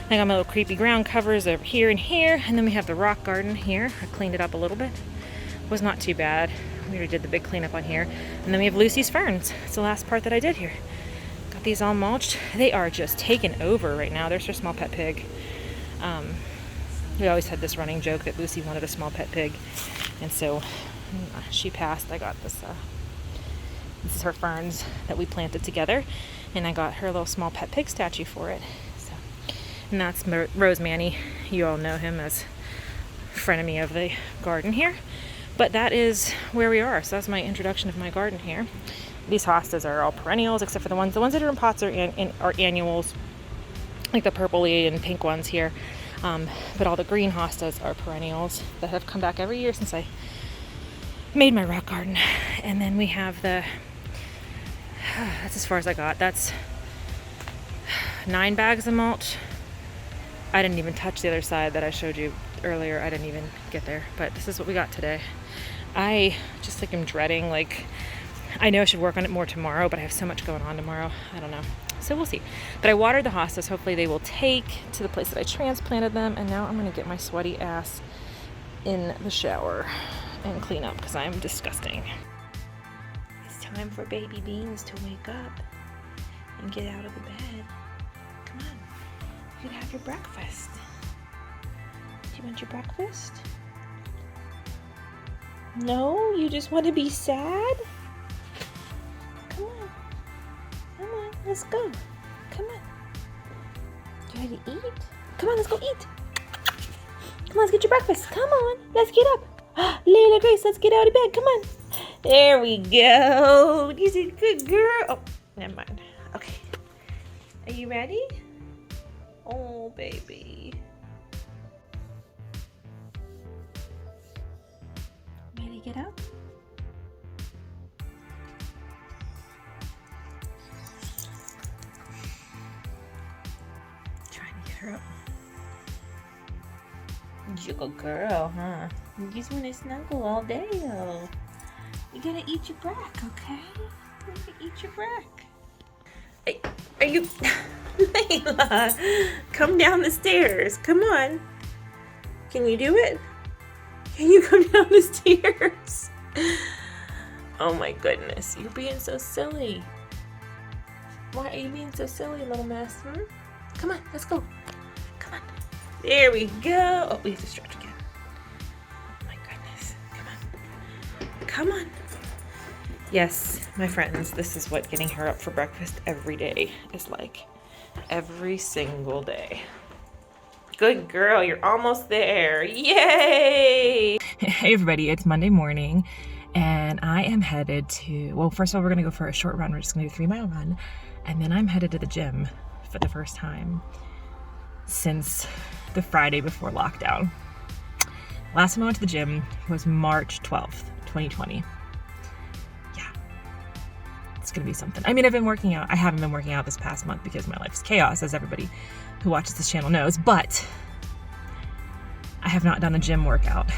I got my little creepy ground covers over here and here. And then we have the rock garden here. I cleaned it up a little bit. It was not too bad. We already did the big cleanup on here. And then we have Lucy's ferns. It's the last part that I did here. Got these all mulched. They are just taken over right now. There's her small pet pig. We always had this running joke that Lucy wanted a small pet pig. And so she passed. I got this. This is her ferns that we planted together. And I got her little small pet pig statue for it. So, and that's Rose Manny. You all know him as frenemy of the garden here. But that is where we are. So that's my introduction of my garden here. These hostas are all perennials, except for the ones that are in pots are annuals, like the purpley and pink ones here. But all the green hostas are perennials that have come back every year since I made my rock garden. And then we have that's as far as I got. That's 9 bags of mulch. I didn't even touch the other side that I showed you earlier. I didn't even get there, but this is what we got today. I just like am dreading, like, I know I should work on it more tomorrow, but I have so much going on tomorrow. I don't know. So we'll see. But I watered the hostas. Hopefully they will take to the place that I transplanted them. And now I'm going to get my sweaty ass in the shower and clean up because I am disgusting. It's time for baby beans to wake up and get out of the bed. Come on. You can have your breakfast. Do you want your breakfast? No? You just want to be sad? let's go. Come on. You ready to eat? Come on, let's go eat. Come on, let's get your breakfast. Come on, let's get up. Layla Grace, let's get out of bed. Come on. There we go. You a good girl. Oh, never mind. Okay. Are you ready? Oh, baby. Ready to get up? Trying to get her up. You're a girl, huh? You just want to snuggle all day, though. You gotta eat your brack, okay? You gotta eat your brack. Hey, are you... Layla, come down the stairs. Come on. Can you do it? Can you come down the stairs? Oh my goodness, you're being so silly. Why are you being so silly, little mess? Come on, let's go. Come on. There we go. Oh, we have to stretch again. Oh my goodness. Come on. Come on. Yes, my friends, this is what getting her up for breakfast every day is like. Every single day. Good girl, you're almost there. Yay! Hey everybody, it's Monday morning and I am headed to, well, first of all, we're gonna go for a short run. We're just gonna do a 3-mile run. And then I'm headed to the gym for the first time since the Friday before lockdown. Last time I went to the gym was March 12th, 2020. It's gonna be something. I mean, I've been working out. I haven't been working out this past month because my life is chaos, as everybody who watches this channel knows, but I have not done a gym workout.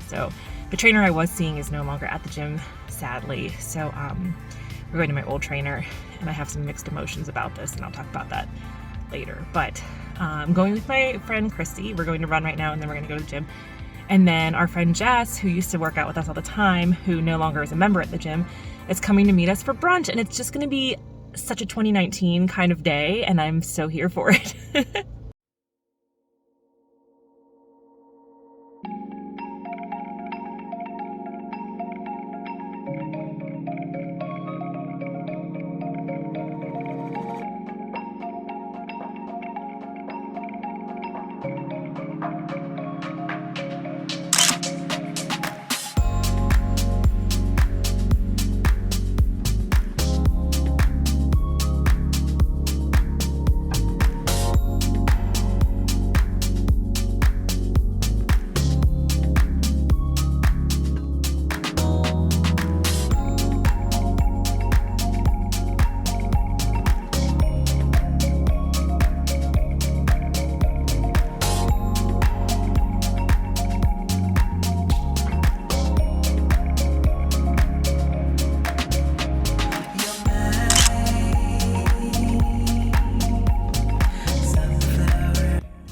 So the trainer I was seeing is no longer at the gym, sadly. So we're going to my old trainer and I have some mixed emotions about this and I'll talk about that later. But I'm going with my friend Christy. We're going to run right now and then we're gonna go to the gym. And then our friend Jess, who used to work out with us all the time, who no longer is a member at the gym, is coming to meet us for brunch. And it's just gonna be such a 2019 kind of day, and I'm so here for it.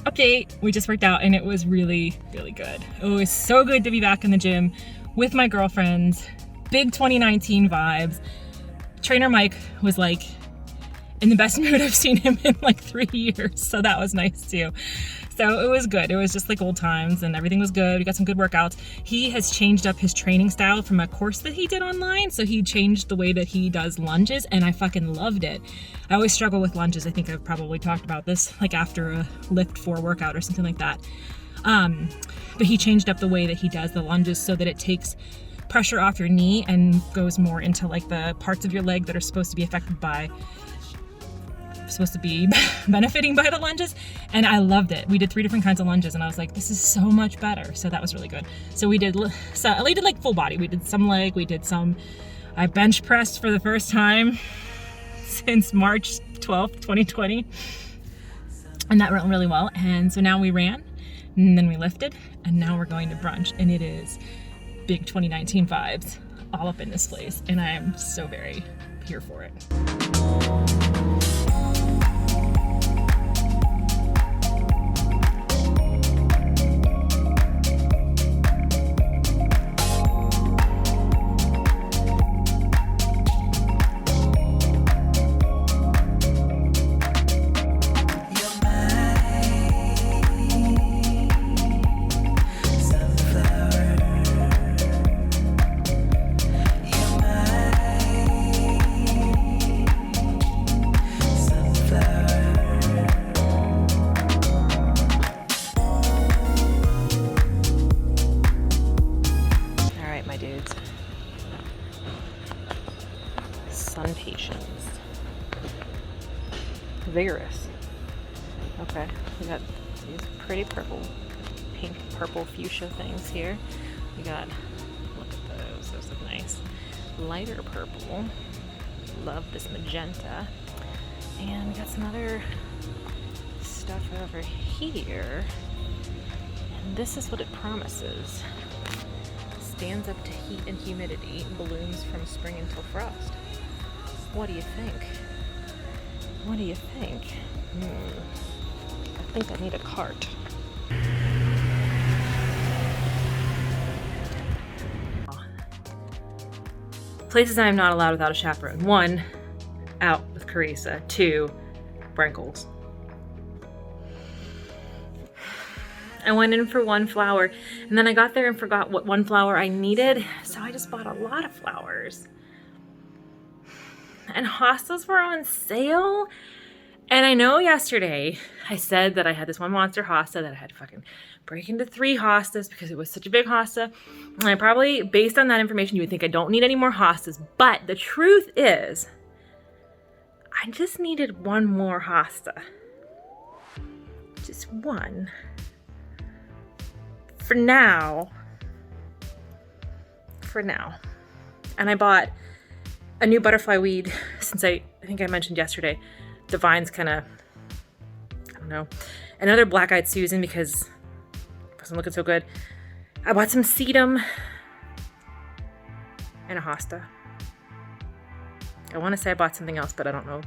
Okay, we just worked out and it was really, really good. It was so good to be back in the gym with my girlfriends. Big 2019 vibes. Trainer Mike was like in the best mood I've seen him in like 3 years, so that was nice too. So it was good. It was just like old times and everything was good. We got some good workouts. He has changed up his training style from a course that he did online. So he changed the way that he does lunges and I fucking loved it. I always struggle with lunges. I think I've probably talked about this like after a Lift 4 workout or something like that. But he changed up the way that he does the lunges so that it takes pressure off your knee and goes more into like the parts of your leg that are supposed to be benefiting by the lunges, and I loved it. We did 3 different kinds of lunges and I was like, this is so much better. So that was really good. So we did like full body. We did some leg, I bench pressed for the first time since March 12th, 2020. And that went really well. And so now we ran and then we lifted and now we're going to brunch and it is big 2019 vibes all up in this place. And I am so very here for it. sun patience. Vigorous. Okay, we got these pretty pink purple fuchsia things here. We got, look at those look nice. Lighter purple. Love this magenta. And we got some other stuff over here. And this is what it promises. Stands up to heat and humidity, blooms from spring until frost. What do you think? What do you think? I think I need a cart. Places I am not allowed without a chaperone. 1, out with Carissa. 2, Brinkles. I went in for 1 flower, and then I got there and forgot what 1 flower I needed, so I just bought a lot of flowers. And hostas were on sale. And I know yesterday I said that I had this one monster hosta that I had to fucking break into 3 hostas because it was such a big hosta. And I probably, based on that information, you would think I don't need any more hostas. But the truth is, I just needed 1 more hosta. Just 1. For now. And I bought a new butterfly weed since I think I mentioned yesterday. The vine's kind of, I don't know. Another black-eyed Susan because it wasn't looking so good. I bought some sedum and a hosta. I want to say I bought something else, but I don't know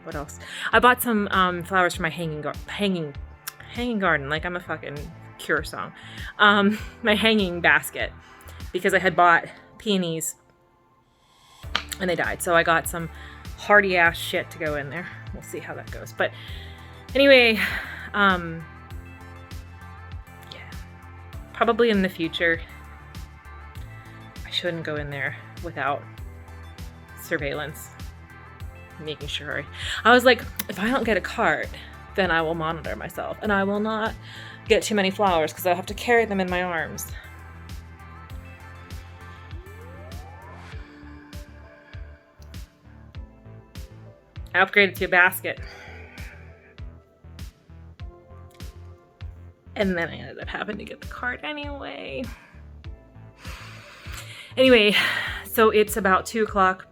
what else. I bought some flowers for my hanging garden, like I'm a fucking Cure song. My hanging basket, because I had bought peonies and they died. So I got some hardy ass shit to go in there. We'll see how that goes. But anyway, yeah, probably in the future, I shouldn't go in there without surveillance, making sure. I was like, if I don't get a cart, then I will monitor myself and I will not get too many flowers because I'll have to carry them in my arms. I upgraded to a basket. And then I ended up having to get the cart anyway. Anyway, so it's about 2 o'clock,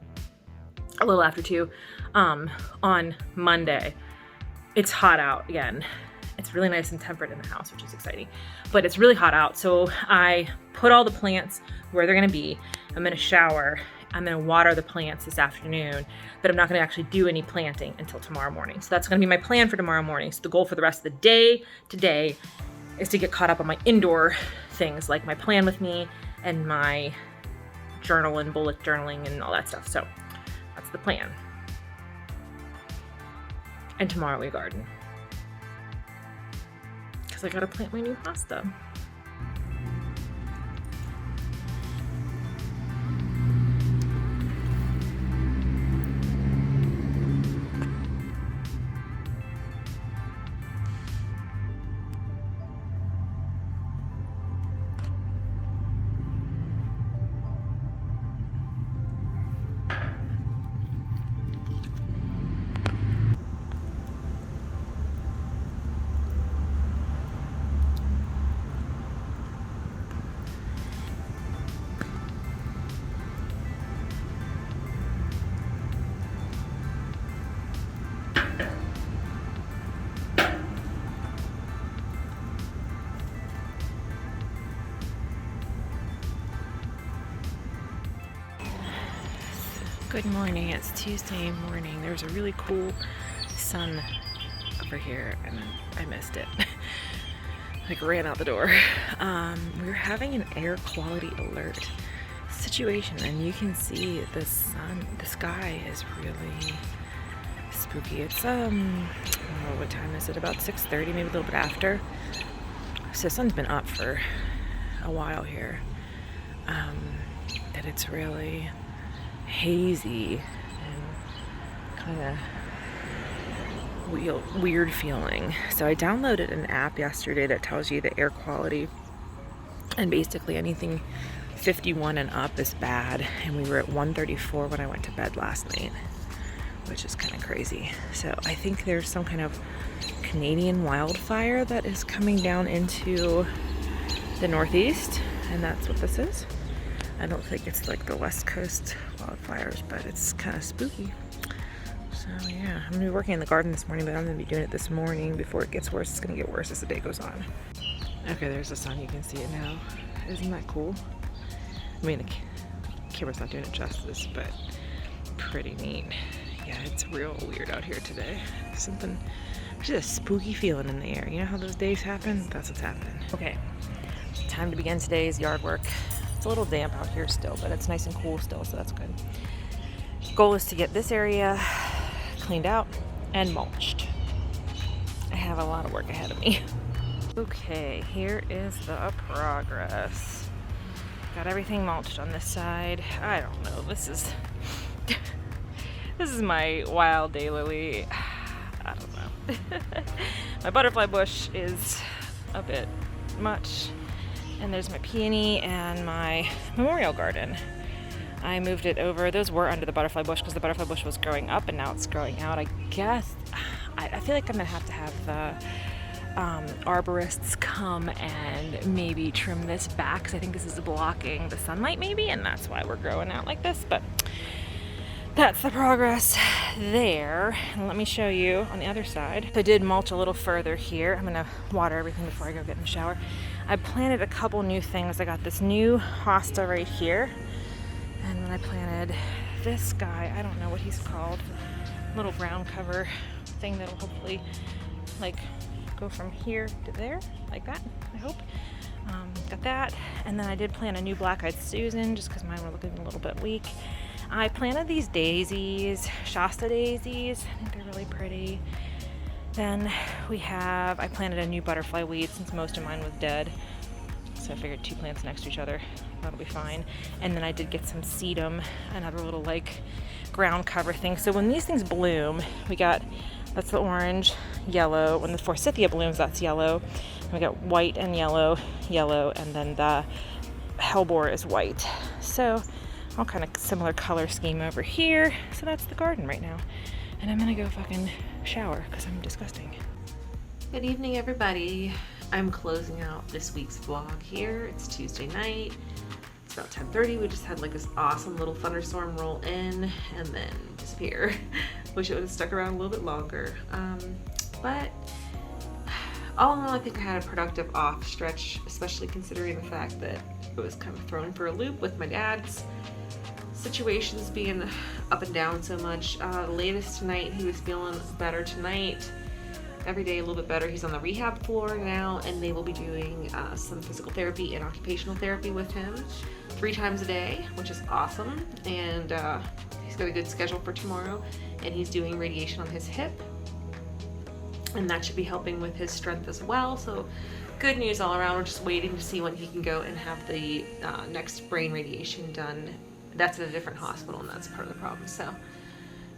a little after 2, on Monday. It's hot out again. It's really nice and temperate in the house, which is exciting. But it's really hot out, so I put all the plants where they're gonna be. I'm gonna shower. I'm gonna water the plants this afternoon, but I'm not gonna actually do any planting until tomorrow morning. So that's gonna be my plan for tomorrow morning. So the goal for the rest of the day today is to get caught up on my indoor things, like my plan with me and my journal and bullet journaling and all that stuff. So that's the plan. And tomorrow we garden. Because I gotta plant my new pasta. Good morning, it's Tuesday morning. There's a really cool sun over here and I missed it. Like ran out the door. We're having an air quality alert situation and you can see the sky is really spooky. It's, oh, what time is it? About 6:30, maybe a little bit after. So the sun's been up for a while here. But it's really hazy and kind of weird feeling. So I downloaded an app yesterday that tells you the air quality and basically anything 51 and up is bad, and we were at 134 when I went to bed last night, which is kind of crazy. So I think there's some kind of Canadian wildfire that is coming down into the Northeast, and that's what this is. I don't think it's like the West Coast wildfires, but it's kind of spooky. So yeah, I'm gonna be working in the garden this morning, but I'm gonna be doing it this morning before it gets worse. It's gonna get worse as the day goes on. Okay, there's the sun. You can see it now. Isn't that cool? I mean, the camera's not doing it justice, but pretty neat. Yeah, it's real weird out here today. Something, just a spooky feeling in the air. You know how those days happen? That's what's happening. Okay, time to begin today's yard work. It's a little damp out here still, but it's nice and cool still, so that's good. Goal is to get this area cleaned out and mulched. I have a lot of work ahead of me. Okay, here is the progress. Got everything mulched on this side. I don't know, this is this is my wild daylily. I don't know. My butterfly bush is a bit much, and there's my peony and my memorial garden. I moved it over. Those were under the butterfly bush because the butterfly bush was growing up, and now it's growing out. I guess I feel like I'm gonna have the arborists come and maybe trim this back, because I think this is blocking the sunlight maybe, and that's why we're growing out like this. But that's the progress there. And let me show you on the other side. I did mulch a little further here. I'm gonna water everything before I go get in the shower. I planted a couple new things. I got this new hosta right here, and then I planted this guy. I don't know what he's called. Little ground cover thing that'll hopefully like go from here to there, like that, I hope. Got that. And then I did plant a new black-eyed Susan just because mine were looking a little bit weak. I planted these daisies, Shasta daisies. I think they're really pretty. Then I planted a new butterfly weed since most of mine was dead. So I figured 2 plants next to each other, that'll be fine. And then I did get some sedum, another little like ground cover thing. So when these things bloom, that's the orange, yellow. When the forsythia blooms, that's yellow. And we got white and yellow, and then the hellebore is white. So all kind of similar color scheme over here. So that's the garden right now. And I'm gonna go fucking shower because I'm disgusting. Good evening, everybody. I'm closing out this week's vlog here. It's Tuesday night. It's about 10:30. We just had like this awesome little thunderstorm roll in and then disappear. Wish it would have stuck around a little bit longer. But all in all, I think I had a productive off stretch, especially considering the fact that it was kind of thrown for a loop with my dad's situations being up and down so much. Latest tonight, he was feeling better tonight. Every day a little bit better. He's on the rehab floor now, and they will be doing some physical therapy and occupational therapy with him 3 times a day, which is awesome. And he's got a good schedule for tomorrow, and he's doing radiation on his hip, and that should be helping with his strength as well. So good news all around. We're just waiting to see when he can go and have the next brain radiation done. That's at a different hospital, and that's part of the problem. So,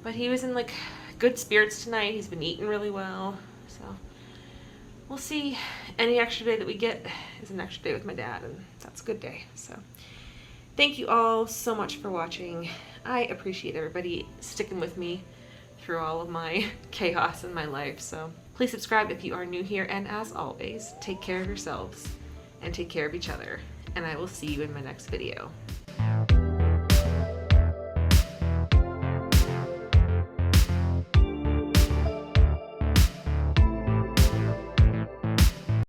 but he was in like good spirits tonight. He's been eating really well. So we'll see. Any extra day that we get is an extra day with my dad, and that's a good day. So thank you all so much for watching. I appreciate everybody sticking with me through all of my chaos in my life. So please subscribe if you are new here, and as always, take care of yourselves and take care of each other, and I will see you in my next video.